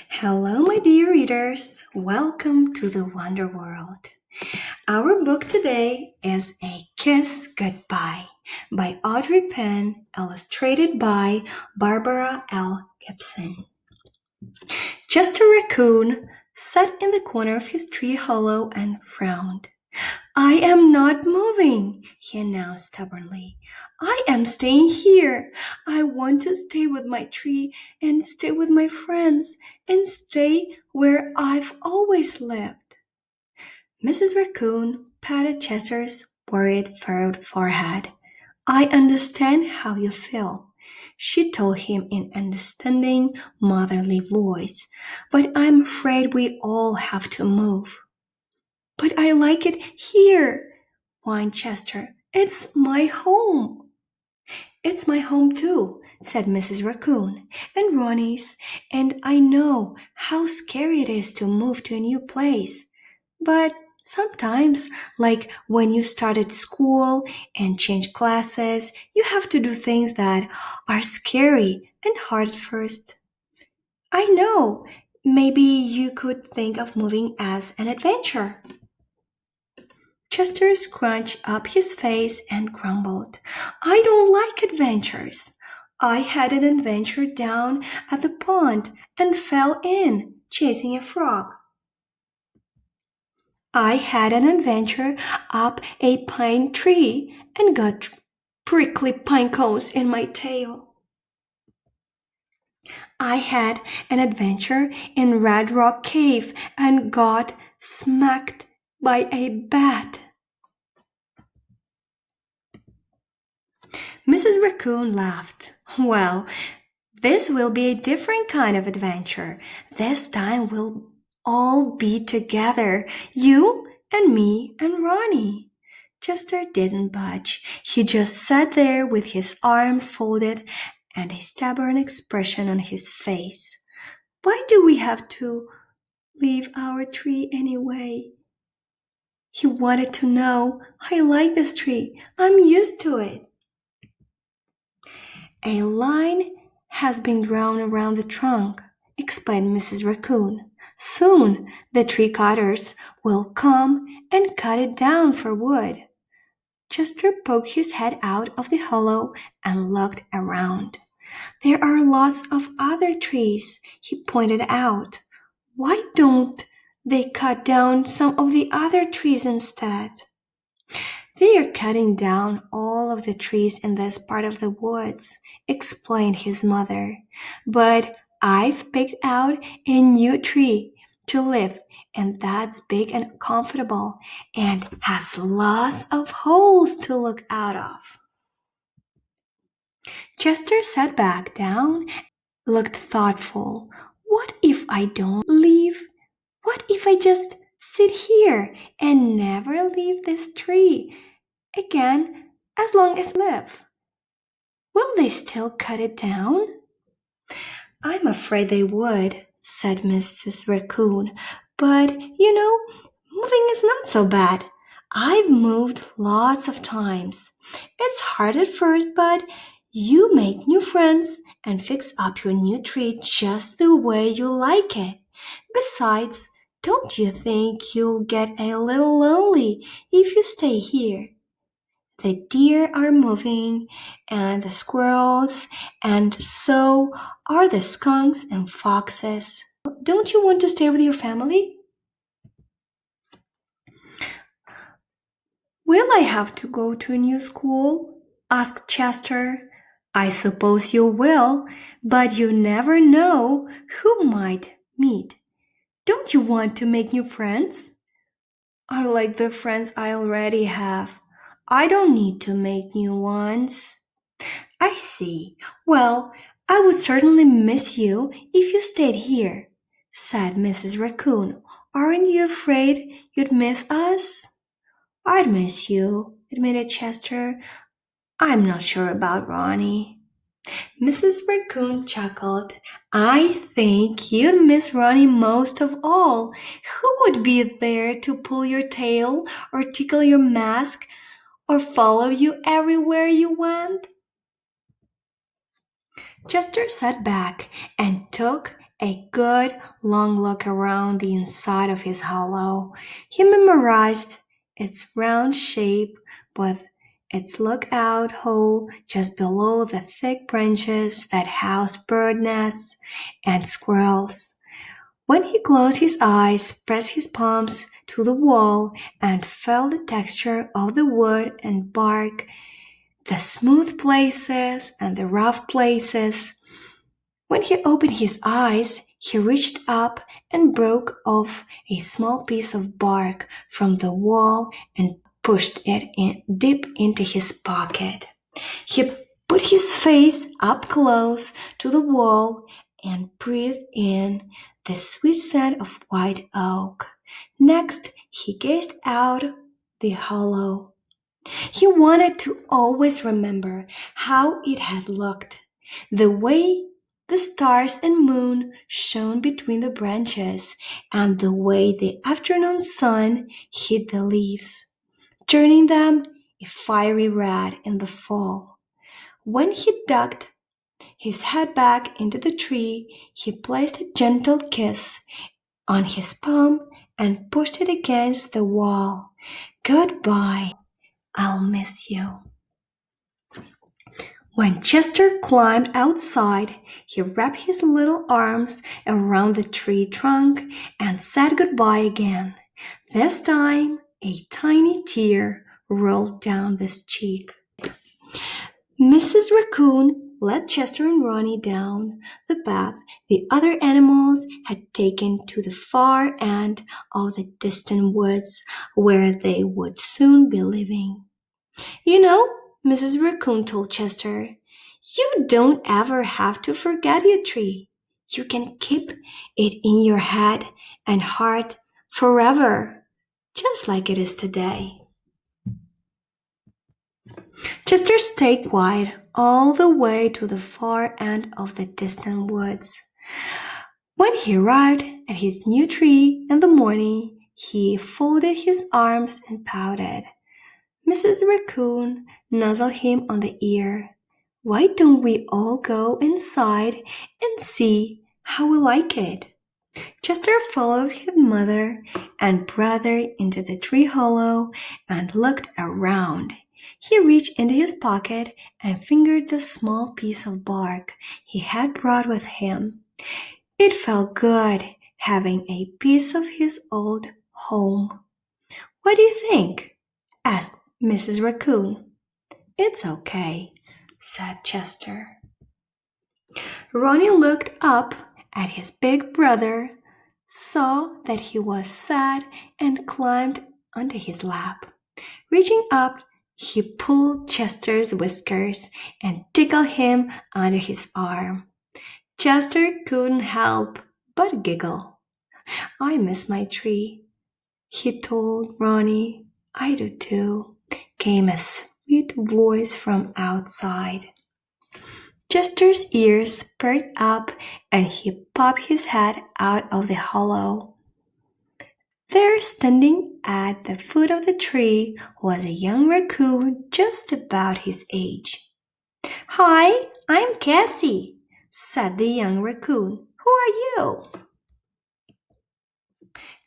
Hello, my dear readers. Welcome to the Wonder World. Our book today is A Kiss Goodbye by Audrey Penn, illustrated by Barbara L. Gibson. Chester Raccoon sat in the corner of his tree hollow and frowned. I am not moving, he announced stubbornly. I am staying here. I want to stay with my tree and stay with my friends and stay where I've always lived. Mrs. Raccoon patted Chester's worried, furrowed forehead. I understand how you feel, she told him in understanding, motherly voice, but I'm afraid we all have to move. But I like it here, whined Chester. It's my home. It's my home too, said Mrs. Raccoon, and Ronnie's, and I know how scary it is to move to a new place. But sometimes, like when you started school and change classes, you have to do things that are scary and hard at first. I know. Maybe you could think of moving as an adventure. Chester scrunched up his face and grumbled. I don't like adventures. I had an adventure down at the pond and fell in, chasing a frog. I had an adventure up a pine tree and got prickly pine cones in my tail. I had an adventure in Red Rock Cave and got smacked by a bat. Mrs. Raccoon laughed. Well, this will be a different kind of adventure. This time we'll all be together, you and me and Ronnie. Chester didn't budge. He just sat there with his arms folded and a stubborn expression on his face. Why do we have to leave our tree anyway? He wanted to know. I like this tree. I'm used to it. A line has been drawn around the trunk, explained Mrs. Raccoon. Soon the tree cutters will come and cut it down for wood. Chester poked his head out of the hollow and looked around. There are lots of other trees, he pointed out. Why don't they cut down some of the other trees instead? They are cutting down all of the trees in this part of the woods, explained his mother. But I've picked out a new tree to live, and that's big and comfortable and has lots of holes to look out of. Chester sat back down, looked thoughtful. What if I don't leave? What if I just sit here and never leave this tree again as long as I live? Will they still cut it down? I'm afraid they would, said Mrs. Raccoon. But, moving is not so bad. I've moved lots of times. It's hard at first, but you make new friends and fix up your new tree just the way you like it. Besides, don't you think you'll get a little lonely if you stay here? The deer are moving, and the squirrels, and so are the skunks and foxes. Don't you want to stay with your family? Will I have to go to a new school? Asked Chester. I suppose you will, but you never know who might meet. Don't you want to make new friends? I like the friends I already have. I don't need to make new ones. I see. Well, I would certainly miss you if you stayed here, said Mrs. Raccoon. Aren't you afraid you'd miss us? I'd miss you, admitted Chester. I'm not sure about Ronnie. Mrs. Raccoon chuckled. I think you'd miss Ronnie most of all. Who would be there to pull your tail or tickle your mask or follow you everywhere you went? Chester sat back and took a good long look around the inside of his hollow. He memorized its round shape with its lookout hole just below the thick branches that house bird nests and squirrels. When he closed his eyes, pressed his palms to the wall, and felt the texture of the wood and bark, the smooth places and the rough places, when he opened his eyes, he reached up and broke off a small piece of bark from the wall and pushed it deep into his pocket. He put his face up close to the wall and breathed in the sweet scent of white oak. Next, he gazed out the hollow. He wanted to always remember how it had looked, the way the stars and moon shone between the branches, and the way the afternoon sun hit the leaves, turning them a fiery red in the fall. When he ducked his head back into the tree, he placed a gentle kiss on his palm and pushed it against the wall. "Goodbye, I'll miss you." When Chester climbed outside, he wrapped his little arms around the tree trunk and said goodbye again. This time, a tiny tear rolled down his cheek. Mrs. Raccoon led Chester and Ronnie down the path the other animals had taken to the far end of the distant woods where they would soon be living. "You know," Mrs. Raccoon told Chester, "you don't ever have to forget your tree. You can keep it in your head and heart forever, just like it is today." Chester stayed quiet all the way to the far end of the distant woods. When he arrived at his new tree in the morning, he folded his arms and pouted. Mrs. Raccoon nuzzled him on the ear. "Why don't we all go inside and see how we like it?" Chester followed his mother and brother into the tree hollow and looked around. He reached into his pocket and fingered the small piece of bark he had brought with him. It felt good having a piece of his old home. "What do you think?" asked Mrs. Raccoon. "It's okay," said Chester. Ronnie looked up at his big brother, saw that he was sad, and climbed onto his lap. Reaching up, he pulled Chester's whiskers and tickled him under his arm. Chester couldn't help but giggle. "I miss my tree," he told Ronnie. "I do too," came a sweet voice from outside. Chester's ears perked up and he popped his head out of the hollow. There, standing at the foot of the tree, was a young raccoon just about his age. "Hi, I'm Cassie," said the young raccoon. "Who are you?"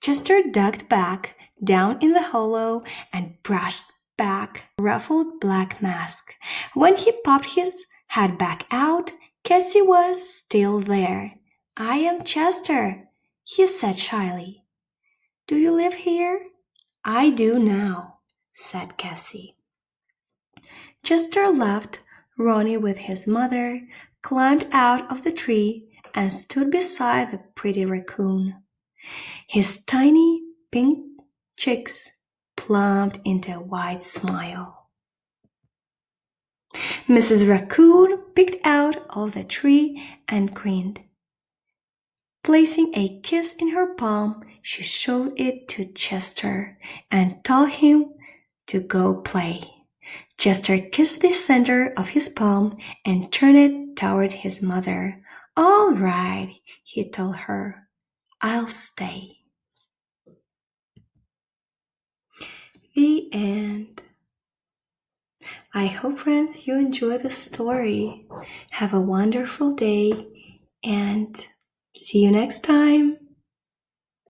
Chester ducked back down in the hollow and brushed back a ruffled black mask. When he popped his head back out, Cassie was still there. "I am Chester," he said shyly. "Do you live here?" "I do now," said Cassie. Chester left Ronnie with his mother, climbed out of the tree, and stood beside the pretty raccoon. His tiny pink cheeks plumped into a wide smile. Mrs. Raccoon peeked out of the tree and grinned. Placing a kiss in her palm, she showed it to Chester and told him to go play. Chester kissed the center of his palm and turned it toward his mother. "All right," he told her. "I'll stay." The end. I hope, friends, you enjoy the story. Have a wonderful day and See you next time.